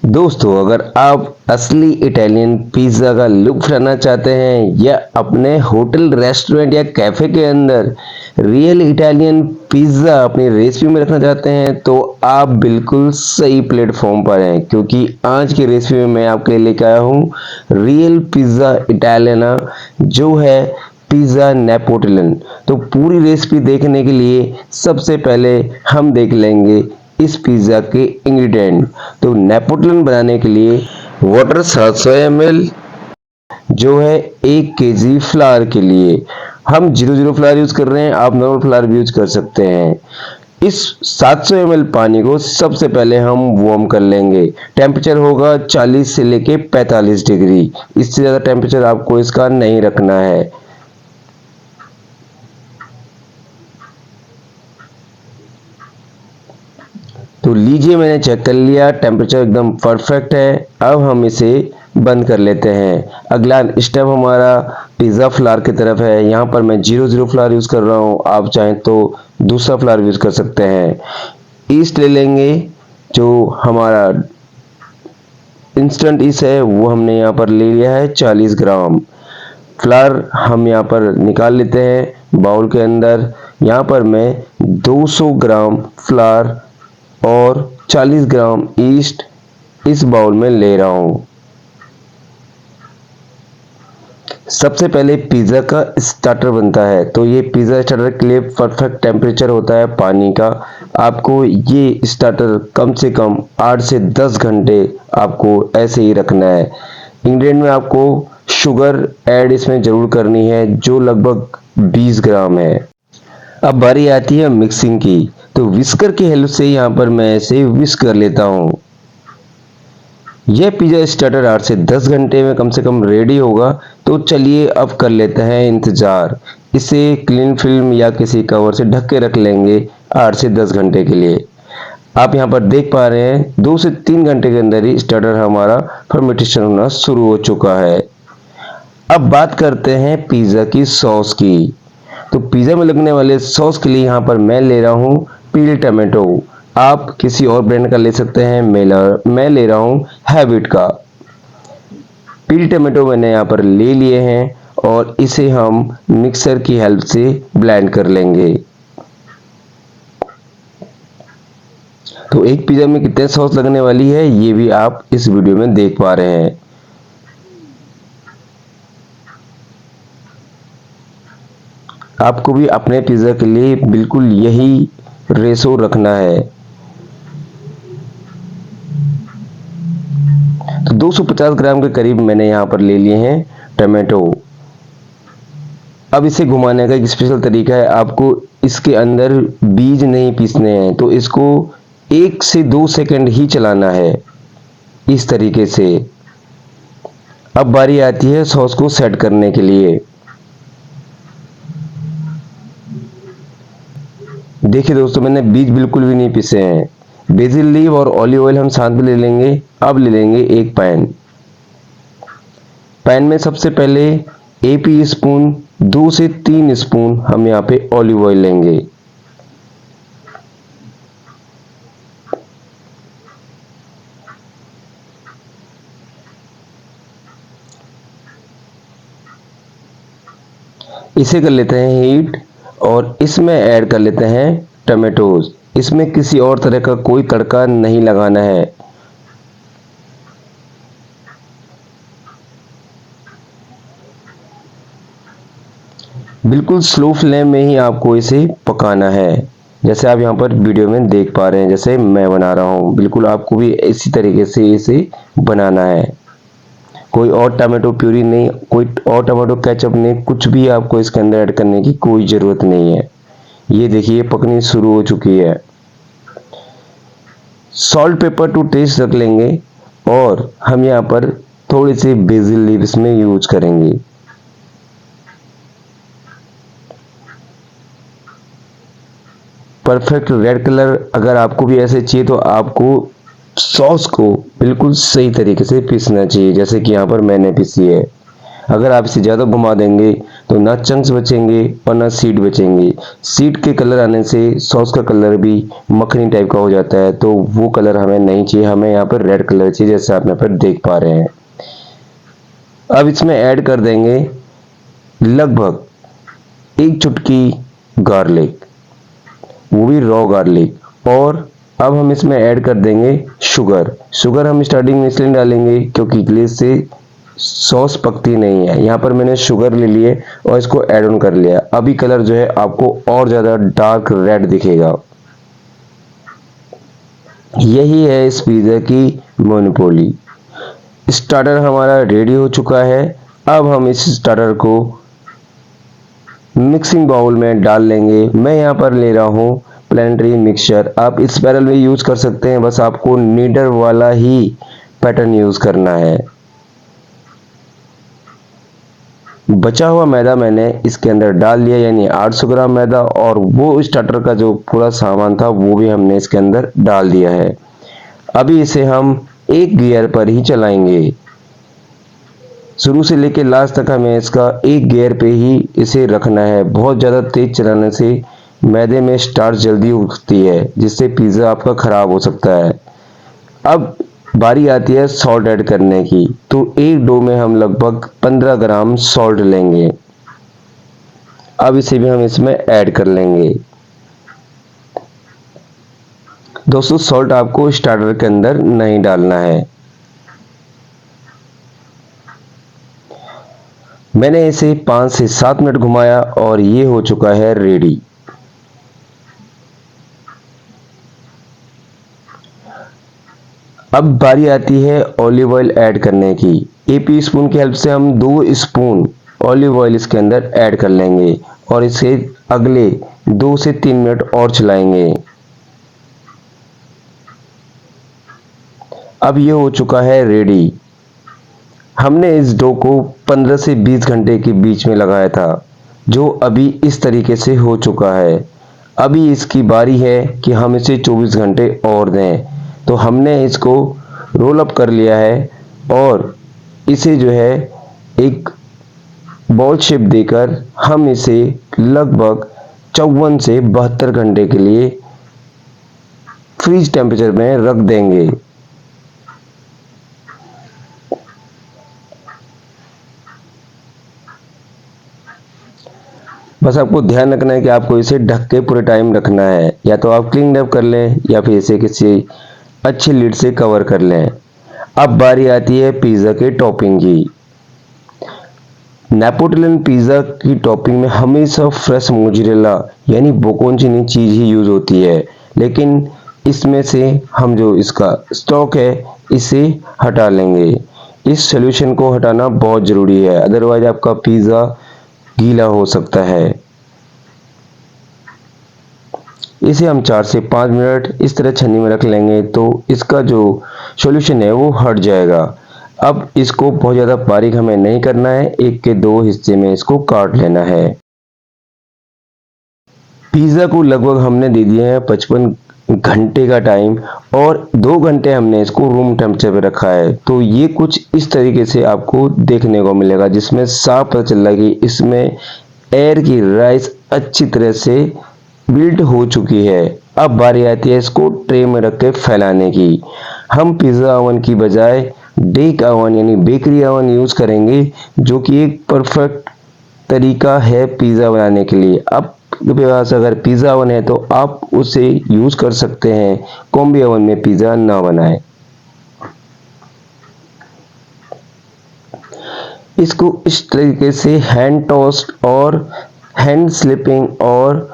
दोस्तों, अगर आप असली इटालियन पिज़्ज़ा का लुत्फ़ उठाना चाहते हैं या अपने होटल, रेस्टोरेंट या कैफ़े के अंदर रियल इटालियन पिज़्ज़ा अपनी रेसिपी में रखना चाहते हैं, तो आप बिल्कुल सही प्लेटफ़ॉर्म पर हैं, क्योंकि आज की रेसिपी में मैं आपके लिए लेकर आया हूँ रियल पिज़्ज़ा इटालियाना, जो है पिज़्ज़ा नेपोलिटन। तो पूरी रेसिपी देखने के लिए सबसे पहले हम देख लेंगे इस पिज़्ज़ा के इंग्रेडिएंट। तो नेपोलिटन बनाने के लिए वाटर 700 ml, जो है 1 केजी फ्लावर के लिए हम 00 फ्लावर यूज कर रहे हैं, आप नॉर्मल फ्लावर भी यूज कर सकते हैं। इस 700 ml पानी को सबसे पहले हम वार्म कर लेंगे। टेम्परेचर होगा 40 से लेके 45 डिग्री, इससे ज़्यादा टेम्परेचर आपको इसका नहीं रखना है। तो लीजिए, मैंने चेक कर लिया, टेम्परेचर एकदम परफेक्ट है। अब हम इसे बंद कर लेते हैं। अगला स्टेप हमारा पिज़्ज़ा फ्लावर की तरफ है। यहाँ पर मैं 00 फ्लावर यूज़ कर रहा हूँ, आप चाहें तो दूसरा फ्लावर यूज़ कर सकते हैं। ईस्ट ले लेंगे, जो हमारा इंस्टेंट ईस्ट है वो हमने यहाँ पर ले लिया है 40 ग्राम। फ्लावर हम यहाँ पर निकाल लेते हैं बाउल के अंदर। यहाँ पर मैं 200 ग्राम फ्लावर और 40 ग्राम ईस्ट इस बाउल में ले रहा हूं। सबसे पहले पिज़्ज़ा का स्टार्टर बनता है, तो ये पिज़्ज़ा स्टार्टर के लिए परफेक्ट टेम्परेचर होता है पानी का। आपको ये स्टार्टर कम से कम 8 से 10 घंटे आपको ऐसे ही रखना है। इंग्रेडिएंट में आपको शुगर ऐड इसमें ज़रूर करनी है, जो लगभग 20 ग्राम है। अब बारी आती है मिक्सिंग की, तो विस्कर की हेल्प से यहाँ पर मैं इसे विस्क कर लेता हूँ। यह पिज़्ज़ा स्टार्टर 8 से 10 घंटे में कम से कम रेडी होगा। तो चलिए अब कर लेते हैं इंतज़ार। इसे क्लीन फिल्म या किसी कवर से ढक के रख लेंगे 8 से 10 घंटे के लिए। आप यहाँ पर देख पा रहे हैं 2 से 3 घंटे के अंदर ही स्टार्टर हमारा फर्मेंटेशन होना शुरू हो चुका है। अब बात करते हैं पिज़्ज़ा की सॉस की। तो पिज़्ज़ा में लगने वाले सॉस के लिए यहाँ पर मैं ले रहा हूँ पील टमाटो। आप किसी और ब्रांड का ले सकते हैं, मैं ले रहा हूँ हैबिट का। पील टमाटो मैंने यहाँ पर ले लिए हैं और इसे हम मिक्सर की हेल्प से ब्लेंड कर लेंगे। तो एक पिज़्ज़ा में कितने सॉस लगने वाली है ये भी आप इस वीडियो में देख पा रहे हैं। आपको भी अपने पिज़्ज़ा के लिए बिल्कुल यही रेशो रखना है। तो 250 ग्राम के करीब मैंने यहाँ पर ले लिए हैं टमाटो। अब इसे घुमाने का एक स्पेशल तरीका है, आपको इसके अंदर बीज नहीं पीसने हैं, तो इसको 1 से 2 सेकंड ही चलाना है इस तरीके से। अब बारी आती है सॉस को सेट करने के लिए। देखिए दोस्तों, मैंने बीज बिल्कुल भी नहीं पीसे हैं। बेसिल लीव और ऑलिव ऑयल हम साथ में ले लेंगे। अब ले लेंगे एक पैन में सबसे पहले एक स्पून 2 से 3 स्पून हम यहाँ पे ऑलिव ऑयल लेंगे। इसे कर लेते हैं हीट और इसमें ऐड कर लेते हैं टमेटोज। इसमें किसी और तरह का कोई तड़का नहीं लगाना है। बिल्कुल स्लो फ्लेम में ही आपको इसे पकाना है, जैसे आप यहाँ पर वीडियो में देख पा रहे हैं, जैसे मैं बना रहा हूँ। बिल्कुल आपको भी इसी तरीके से इसे बनाना है। कोई और टमाटो प्यूरी नहीं, कोई और टमाटो केचप नहीं, कुछ भी आपको इसके अंदर ऐड करने की कोई ज़रूरत नहीं है। ये देखिए पकनी शुरू हो चुकी है। सॉल्ट पेपर टू टेस्ट रख लेंगे और हम यहाँ पर थोड़ी सी बेसिल लीव इसमें यूज करेंगे। परफेक्ट रेड कलर अगर आपको भी ऐसे चाहिए तो आपको सॉस को बिल्कुल सही तरीके से पीसना चाहिए, जैसे कि यहाँ पर मैंने पीसी है। अगर आप इसे ज़्यादा घुमा देंगे तो ना चंक्स बचेंगे और ना सीड बचेंगे। सीड के कलर आने से सॉस का कलर भी मक्खनी टाइप का हो जाता है, तो वो कलर हमें नहीं चाहिए, हमें यहाँ पर रेड कलर चाहिए, जैसे आप यहाँ पर देख पा रहे हैं। अब इसमें ऐड कर देंगे लगभग 1 चुटकी गार्लिक, वो भी रॉ गार्लिक। और अब हम इसमें ऐड कर देंगे शुगर। शुगर हम स्टार्टिंग में इसलिए डालेंगे क्योंकि ग्लेज से सॉस पकती नहीं है। यहाँ पर मैंने शुगर ले लिए और इसको ऐड ऑन कर लिया। अभी कलर जो है आपको और ज़्यादा डार्क रेड दिखेगा। यही है इस पिज़्ज़ा की मोनोपोली। स्टार्टर हमारा रेडी हो चुका है। अब हम इस स्टार्टर को मिक्सिंग बाउल में डाल लेंगे। मैं यहाँ पर ले रहा हूँ प्लानिटरी मिक्सचर। आप इस पैरल में यूज़ कर सकते हैं, बस आपको नीडर वाला ही पैटर्न यूज़ करना है। बचा हुआ मैदा मैंने इसके अंदर डाल लिया, यानी 800 ग्राम मैदा, और वो स्टार्टर का जो पूरा सामान था वो भी हमने इसके अंदर डाल दिया है। अभी इसे हम एक गियर पर ही चलाएंगे। शुरू से लेकर लास्ट तक हमें इसका एक गियर पे ही इसे रखना है। बहुत ज़्यादा तेज चलाने से मैदे में स्टार्च जल्दी उगती है, जिससे पिज़्ज़ा आपका ख़राब हो सकता है। अब बारी आती है सॉल्ट ऐड करने की, तो एक डो में हम लगभग 15 ग्राम सॉल्ट लेंगे। अब इसे भी हम इसमें ऐड कर लेंगे। दोस्तों, सॉल्ट आपको स्टार्टर के अंदर नहीं डालना है। मैंने इसे 5 से 7 मिनट घुमाया और ये हो चुका है रेडी। अब बारी आती है ऑलिव ऑयल ऐड करने की। AP स्पून की हेल्प से हम 2 स्पून ऑलिव ऑयल इसके अंदर ऐड कर लेंगे और इसे अगले 2 से 3 मिनट और चलाएंगे। अब ये हो चुका है रेडी। हमने इस डो को 15 से 20 घंटे के बीच में लगाया था, जो अभी इस तरीके से हो चुका है। अभी इसकी बारी है कि हम इसे 24 घंटे और दें। तो हमने इसको रोल अप कर लिया है और इसे जो है एक बॉल शेप देकर हम इसे लगभग 54 से 72 घंटे के लिए फ्रीज टेम्परेचर में रख देंगे। बस आपको ध्यान रखना है कि आपको इसे ढक के पूरे टाइम रखना है, या तो आप क्लीन रैप कर लें या फिर इसे किसी अच्छी लिड से कवर कर लें। अब बारी आती है पिज़्ज़ा के टॉपिंग की। नेपोलिटन पिज़्ज़ा की टॉपिंग में हमेशा फ्रेश मोज़रेला यानी बोकोंचीनी चीज़ ही यूज़ होती है, लेकिन इसमें से हम जो इसका स्टॉक है इसे हटा लेंगे। इस सॉल्यूशन को हटाना बहुत ज़रूरी है, अदरवाइज आपका पिज़्ज़ा गीला हो सकता है। इसे हम 4 से 5 मिनट इस तरह छन्नी में रख लेंगे तो इसका जो सॉल्यूशन है वो हट जाएगा। अब इसको बहुत ज़्यादा बारीक हमें नहीं करना है, 1 के 2 हिस्से में इसको काट लेना है। पिज़्ज़ा को लगभग हमने दे दिया है 55 घंटे का टाइम, और 2 घंटे हमने इसको रूम टेम्परेचर पे रखा है। तो ये कुछ इस तरीके से आपको देखने को मिलेगा, जिसमें साफ पता चल रहा है कि इसमें एयर की राइस अच्छी तरह से बिल्ट हो चुकी है। अब बारी आती है इसको ट्रे में रख के फैलाने की। हम पिज़्ज़ा ओवन की बजाय बेक ओवन यानी बेकरी ओवन यूज़ करेंगे, जो कि एक परफेक्ट तरीका है पिज़्ज़ा बनाने के लिए। अब आपके पास अगर पिज़्ज़ा ओवन है तो आप उसे यूज़ कर सकते हैं, कॉम्बी ओवन में पिज़्ज़ा ना बनाएं। इसको इस तरीके से हैंड टोस्ट और हैंड स्लिपिंग और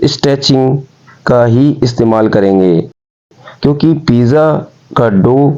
स्ट्रेचिंग का ही इस्तेमाल करेंगे, क्योंकि पिज़्ज़ा का डो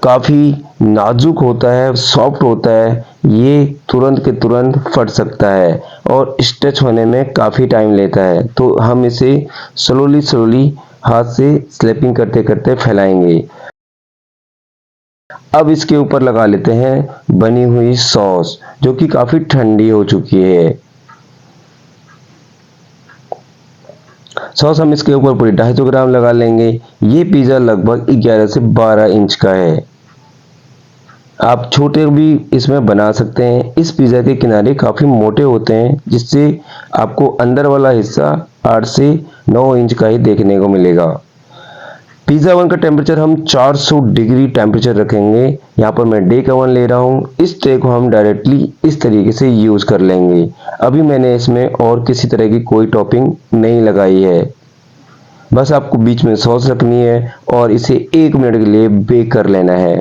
काफ़ी नाजुक होता है, सॉफ्ट होता है, ये तुरंत के तुरंत फट सकता है और स्ट्रेच होने में काफ़ी टाइम लेता है। तो हम इसे स्लोली हाथ से स्लैपिंग करते करते फैलाएंगे। अब इसके ऊपर लगा लेते हैं बनी हुई सॉस, जो कि काफ़ी ठंडी हो चुकी है। सॉस हम इसके ऊपर पूरी 250 ग्राम लगा लेंगे। ये पिज़्ज़ा लगभग 11 से 12 इंच का है। आप छोटे भी इसमें बना सकते हैं। इस पिज़्ज़ा के किनारे काफ़ी मोटे होते हैं, जिससे आपको अंदर वाला हिस्सा 8 से 9 इंच का ही देखने को मिलेगा। पिज़्ज़ा ओवन का टेम्परेचर हम 400 डिग्री टेम्परेचर रखेंगे। यहाँ पर मैं डेक ओवन ले रहा हूँ। इस ट्रे को हम डायरेक्टली इस तरीके से यूज़ कर लेंगे। अभी मैंने इसमें और किसी तरह की कोई टॉपिंग नहीं लगाई है। बस आपको बीच में सॉस रखनी है और इसे 1 मिनट के लिए बेक कर लेना है।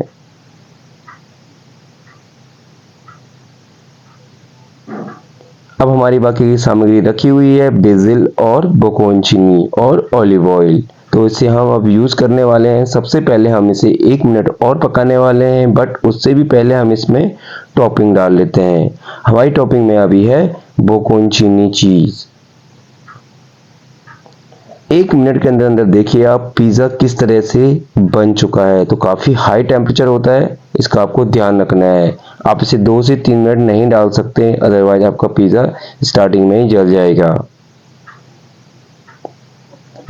अब हमारी बाकी की सामग्री रखी हुई है, बेसिल और बोकोनचीनी और ऑलिव ऑयल। तो इसे हम अब यूज़ करने वाले हैं। सबसे पहले हम इसे 1 मिनट और पकाने वाले हैं, बट उससे भी पहले हम इसमें टॉपिंग डाल लेते हैं। हमारी टॉपिंग में अभी है बोकोनचीनी चीज़। 1 मिनट के अंदर अंदर देखिए आप पिज़्ज़ा किस तरह से बन चुका है। तो काफ़ी हाई टेम्परेचर होता है, इसका आपको ध्यान रखना है। आप इसे 2 से 3 मिनट नहीं डाल सकते, अदरवाइज आपका पिज़्ज़ा स्टार्टिंग में ही जल जाएगा।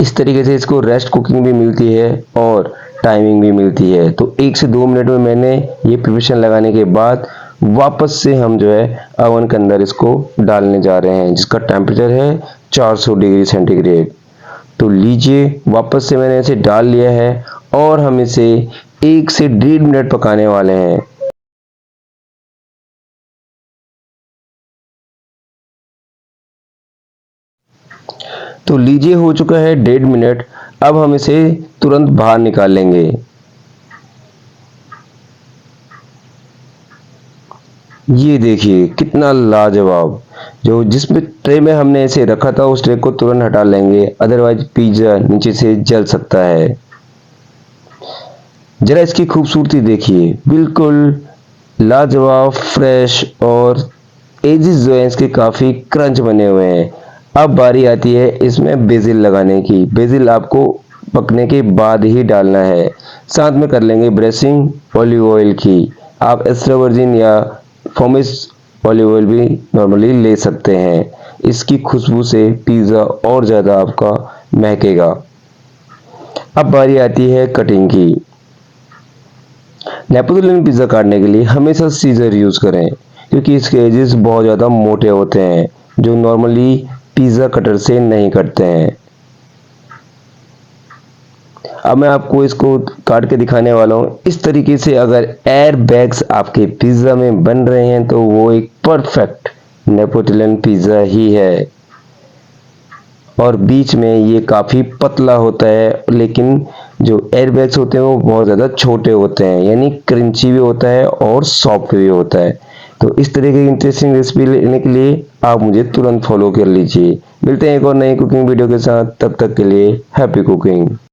इस तरीके से इसको रेस्ट कुकिंग भी मिलती है और टाइमिंग भी मिलती है। तो 1 से 2 मिनट में मैंने ये प्रिपरेशन लगाने के बाद वापस से हम जो है ओवन के अंदर इसको डालने जा रहे हैं, जिसका टेम्परेचर है 400 डिग्री सेंटीग्रेड। तो लीजिए वापस से मैंने इसे डाल लिया है और हम इसे 1 से 1.5 मिनट पकाने वाले हैं। तो लीजिए हो चुका है 1.5 मिनट। अब हम इसे तुरंत बाहर निकाल लेंगे। ये देखिए कितना लाजवाब। जो जिसमें ट्रे में हमने इसे रखा था उस ट्रे को तुरंत हटा लेंगे, अदरवाइज पिज्जा नीचे से जल सकता है। जरा इसकी खूबसूरती देखिए, बिल्कुल लाजवाब, फ्रेश और एजेस जो है इसके काफी क्रंच बने हुए हैं। अब बारी आती है इसमें बेसिल लगाने की। बेसिल आपको पकने के बाद ही डालना है। साथ में कर लेंगे ब्रेसिंग ऑलिव ऑयल की। आप एक्स्ट्रा वर्जिन या फॉमिस ऑलिव ऑयल भी नॉर्मली ले सकते हैं। इसकी खुशबू से पिज़्ज़ा और ज़्यादा आपका महकेगा। अब बारी आती है कटिंग की। नेपोलियन पिज़्ज़ा काटने के लिए हमेशा सीजर यूज़ करें, क्योंकि इसके एजेस बहुत ज़्यादा मोटे होते हैं, जो नॉर्मली पिज़्ज़ा कटर से नहीं कटते हैं। अब मैं आपको इसको काट के दिखाने वाला हूँ। इस तरीके से अगर एयर बैग्स आपके पिज़्ज़ा में बन रहे हैं तो वो एक परफेक्ट नेपोलियन पिज़्ज़ा ही है। और बीच में ये काफ़ी पतला होता है, लेकिन जो एयर बैग्स होते हैं वो बहुत ज़्यादा छोटे होते हैं, यानी क्रंची भी होता है और सॉफ्ट भी होता है। तो इस तरह की इंटरेस्टिंग रेसिपी लेने के लिए आप मुझे तुरंत फॉलो कर लीजिए। मिलते हैं एक और नई कुकिंग वीडियो के साथ, तब तक के लिए हैप्पी कुकिंग।